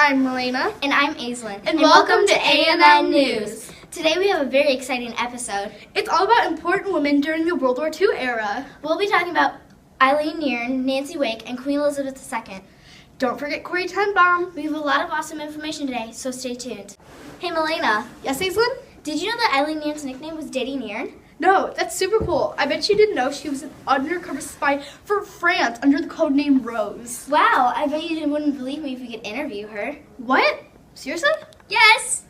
I'm Melena. And I'm Aislinn. And welcome to A&N News. Today we have a very exciting episode. It's all about important women during the World War II era. We'll be talking about Eileen Nearn, Nancy Wake, and Queen Elizabeth II. Don't forget Corrie ten Boom. We have a lot of awesome information today, so stay tuned. Hey Melena. Yes, Aislinn? Did you know that Eileen Nearn's nickname was Diddy Nearn? No, that's super cool. I bet you didn't know she was an undercover spy for France under the codename Rose. Wow, I bet you wouldn't believe me if we could interview her. What? Seriously? Yes!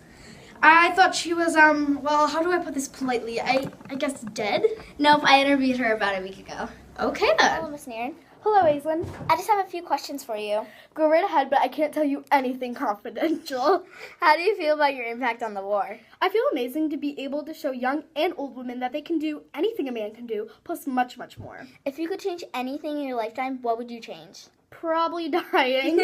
I thought she was, well, how do I put this politely? I guess dead? Nope, I interviewed her about a week ago. Okay then. Hello, Miss Nearn. Hello, Aislinn. I just have a few questions for you. Go right ahead, but I can't tell you anything confidential. How do you feel about your impact on the war? I feel amazing to be able to show young and old women that they can do anything a man can do, plus much, much more. If you could change anything in your lifetime, what would you change? Probably dying.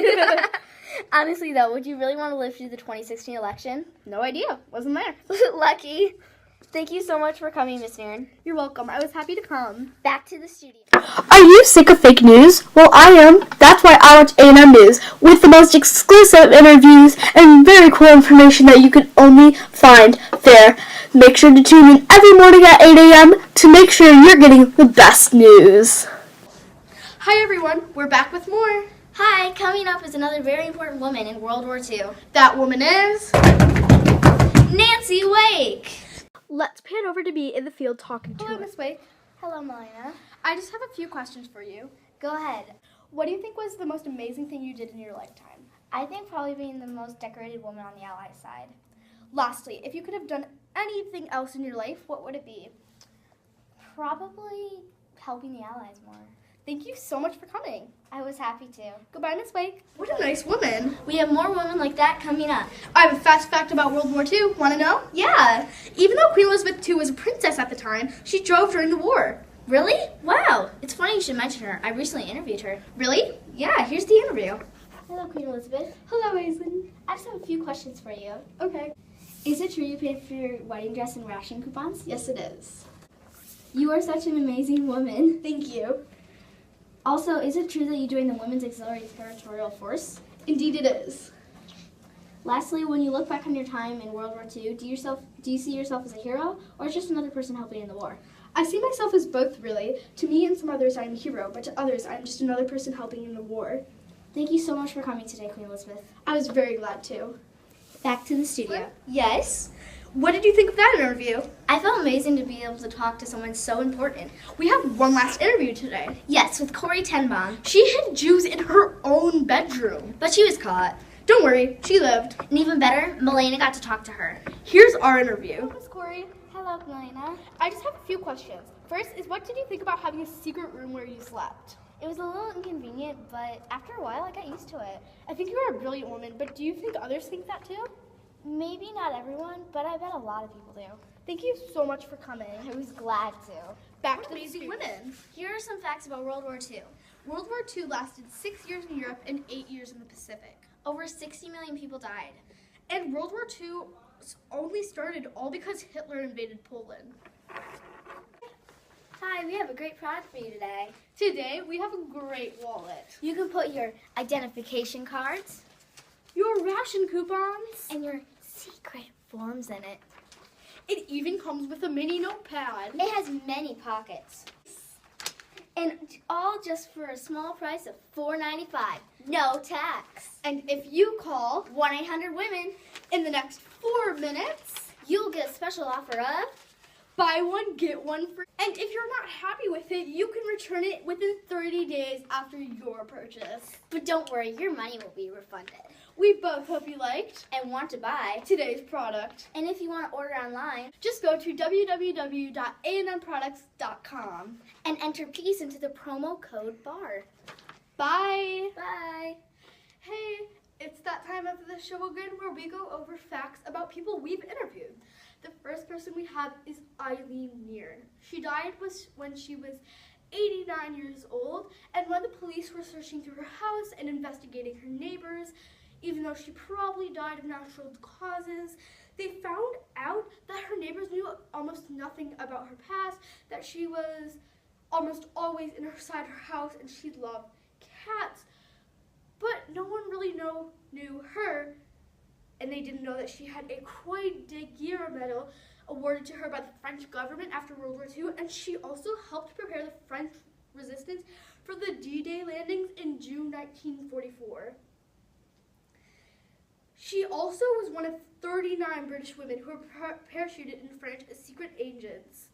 Honestly, though, would you really want to live through the 2016 election? No idea. Wasn't there. Lucky. Thank you so much for coming, Miss Nearn. You're welcome. I was happy to come. Back to the studio. Are you sick of fake news? Well, I am. That's why I watch A&M News, with the most exclusive interviews and very cool information that you can only find there. Make sure to tune in every morning at 8 a.m. to make sure you're getting the best news. Hi, everyone. We're back with more. Hi, coming up is another very important woman in World War II. That woman is Nancy Wake. Let's pan over to be in the field talking to her. Miss Wake. Hello, Melena. I just have a few questions for you. Go ahead. What do you think was the most amazing thing you did in your lifetime? I think probably being the most decorated woman on the Allied side. Lastly, if you could have done anything else in your life, what would it be? Probably helping the Allies more. Thank you so much for coming. I was happy to. Goodbye, Miss Wake. What a nice woman. We have more women like that coming up. I have a fast fact about World War II. Want to know? Yeah. Even though Queen Elizabeth II was a princess at the time, she drove during the war. Really? Wow. It's funny you should mention her. I recently interviewed her. Really? Yeah, here's the interview. Hello, Queen Elizabeth. Hello, Aislinn. I just have a few questions for you. Okay. Is it true you paid for your wedding dress and ration coupons? Yes, it is. You are such an amazing woman. Thank you. Also, is it true that you joined the Women's Auxiliary Territorial Force? Indeed it is. Lastly, when you look back on your time in World War II, do you see yourself as a hero or just another person helping in the war? I see myself as both, really. To me and some others, I'm a hero, but to others, I'm just another person helping in the war. Thank you so much for coming today, Queen Elizabeth. I was very glad to. Back to the studio. Yes? What did you think of that interview? I felt amazing to be able to talk to someone so important. We have one last interview today. Yes, with Corrie ten Boom. She hid Jews in her own bedroom. But she was caught. Don't worry, she lived. And even better, Melena got to talk to her. Here's our interview. Hello, Miss Corrie. Hello, Melena. I just have a few questions. First is, what did you think about having a secret room where you slept? It was a little inconvenient, but after a while I got used to it. I think you are a brilliant woman, but do you think others think that too? Maybe not everyone, but I bet a lot of people do. Thank you so much for coming. I was glad to. Back to amazing women. Here are some facts about World War II. World War II lasted 6 years in Europe and 8 years in the Pacific. Over 60 million people died. And World War II only started all because Hitler invaded Poland. Hi, we have a great product for you today. Today, we have a great wallet. You can put your identification cards, Your ration coupons, and your secret forms in it. It even comes with a mini notepad. It has many pockets. And all just for a small price of $4.95. No tax. And if you call 1-800-WOMEN in the next 4 minutes, you'll get a special offer of buy one, get one free. And if you're not happy with it, you can return it within 30 days after your purchase. But don't worry, your money will be refunded. We both hope you liked And want to buy today's product. And if you want to order online, Just go to www.annmproducts.com and enter PEACE into the promo code BAR. Bye. Bye. Hey, it's that time of the show again where we go over facts about people we've interviewed. The first person we have is Eileen Nearn. She died when she was 89 years old, and when the police were searching through her house and investigating her neighbors, even though she probably died of natural causes, they found out that her neighbors knew almost nothing about her past, that she was almost always inside her house, and she loved cats. but no one really knew her, and they didn't know that she had a Croix de Guerre medal awarded to her by the French government after World War II, and she also helped prepare the French resistance for the D-Day landings in June 1944. She also was one of 39 British women who were parachuted in France as secret agents.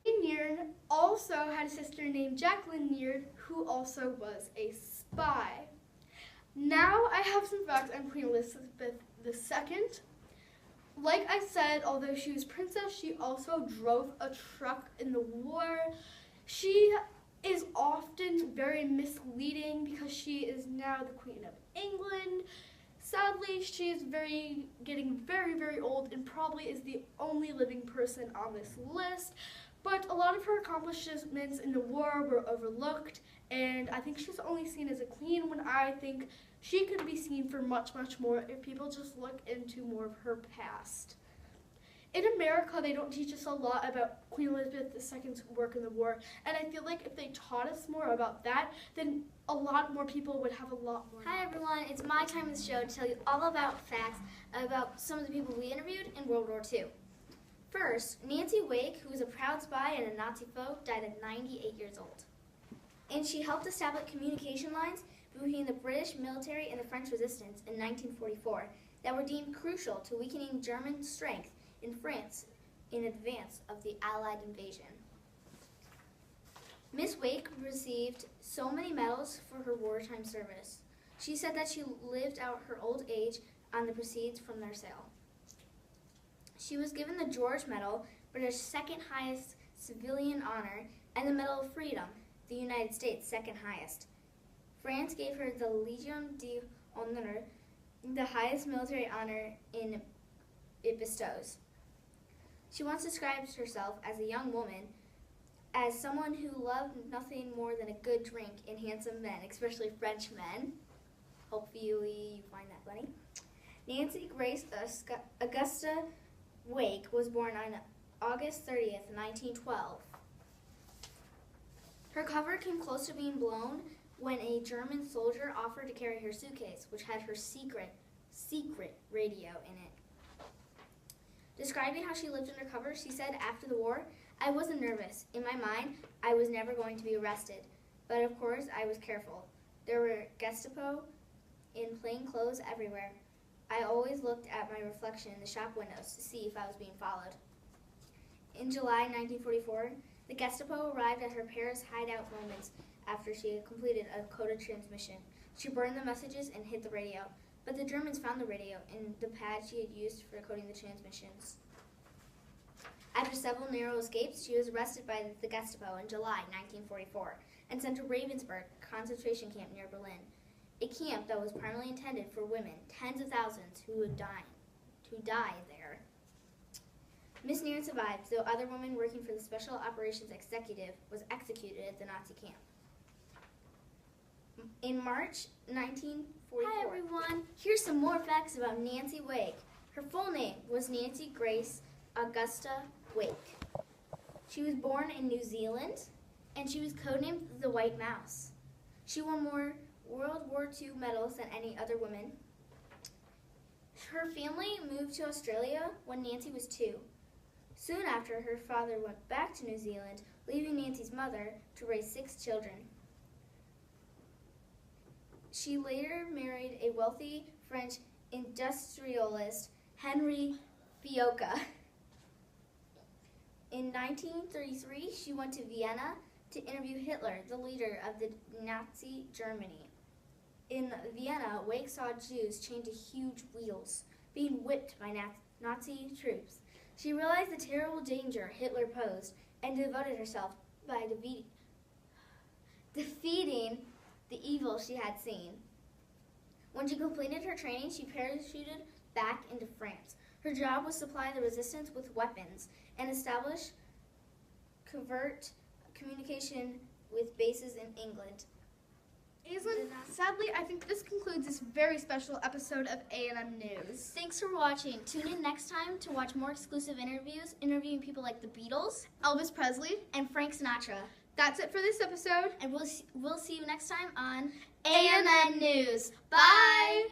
Niern also had a sister named Jacqueline Niern, who also was a spy. Now I have some facts on Queen Elizabeth II. Like I said, although she was princess, she also drove a truck in the war. She is often very misleading because she is now the Queen of England. Sadly, she is getting very, very old and probably is the only living person on this list. But a lot of her accomplishments in the war were overlooked, and I think she's only seen as a queen when I think she could be seen for much, much more if people just look into more of her past. In America, they don't teach us a lot about Queen Elizabeth II's work in the war, and I feel like if they taught us more about that, then a lot more people would have a lot more. Hi everyone, it's my time in the show to tell you all about facts about some of the people we interviewed in World War II. First, Nancy Wake, who was a proud spy and a Nazi foe, died at 98 years old. And she helped establish communication lines between the British military and the French resistance in 1944 that were deemed crucial to weakening German strength in France in advance of the Allied invasion. Miss Wake received so many medals for her wartime service. She said that she lived out her old age on the proceeds from their sale. She was given the George Medal, British second highest civilian honor, and the Medal of Freedom, the United States' second highest. France gave her the Légion d'honneur, the highest military honor it bestows. She once described herself as a young woman as someone who loved nothing more than a good drink and handsome men, especially French men. Hopefully you find that funny. Nancy Grace Augusta Wake was born on August 30th, 1912. Her cover came close to being blown when a German soldier offered to carry her suitcase, which had her secret radio in it. Describing how she lived undercover, she said after the war, "I wasn't nervous. In my mind, I was never going to be arrested. But of course, I was careful. There were Gestapo in plain clothes everywhere. I always looked at my reflection in the shop windows to see if I was being followed." In July 1944, the Gestapo arrived at her Paris hideout moments after she had completed a coded transmission. She burned the messages and hid the radio, but the Germans found the radio in the pad she had used for coding the transmissions. After several narrow escapes, she was arrested by the Gestapo in July 1944 and sent to Ravensbrück concentration camp near Berlin, a camp that was primarily intended for women, tens of thousands who died there. Miss Nairn survived, though other women working for the Special Operations Executive was executed at the Nazi camp. In March 1944. Hi everyone, here's some more facts about Nancy Wake. Her full name was Nancy Grace Augusta Wake. She was born in New Zealand, and she was codenamed the White Mouse. She won more World War II medals than any other woman. Her family moved to Australia when Nancy was 2. Soon after, her father went back to New Zealand, leaving Nancy's mother to raise 6 children. She later married a wealthy French industrialist, Henri Fiocca. In 1933, she went to Vienna to interview Hitler, the leader of the Nazi Germany. In Vienna, Wake saw Jews chained to huge wheels, being whipped by Nazi troops. She realized the terrible danger Hitler posed and devoted herself by defeating the evil she had seen. When she completed her training, she parachuted back into France. Her job was to supply the resistance with weapons and establish covert communication with bases in England. Aislinn, sadly, I think this concludes this very special episode of A&M News. Thanks for watching. Tune in next time to watch more exclusive interviews, interviewing people like the Beatles, Elvis Presley, and Frank Sinatra. That's it for this episode. And we'll see you next time on AMN News. Bye.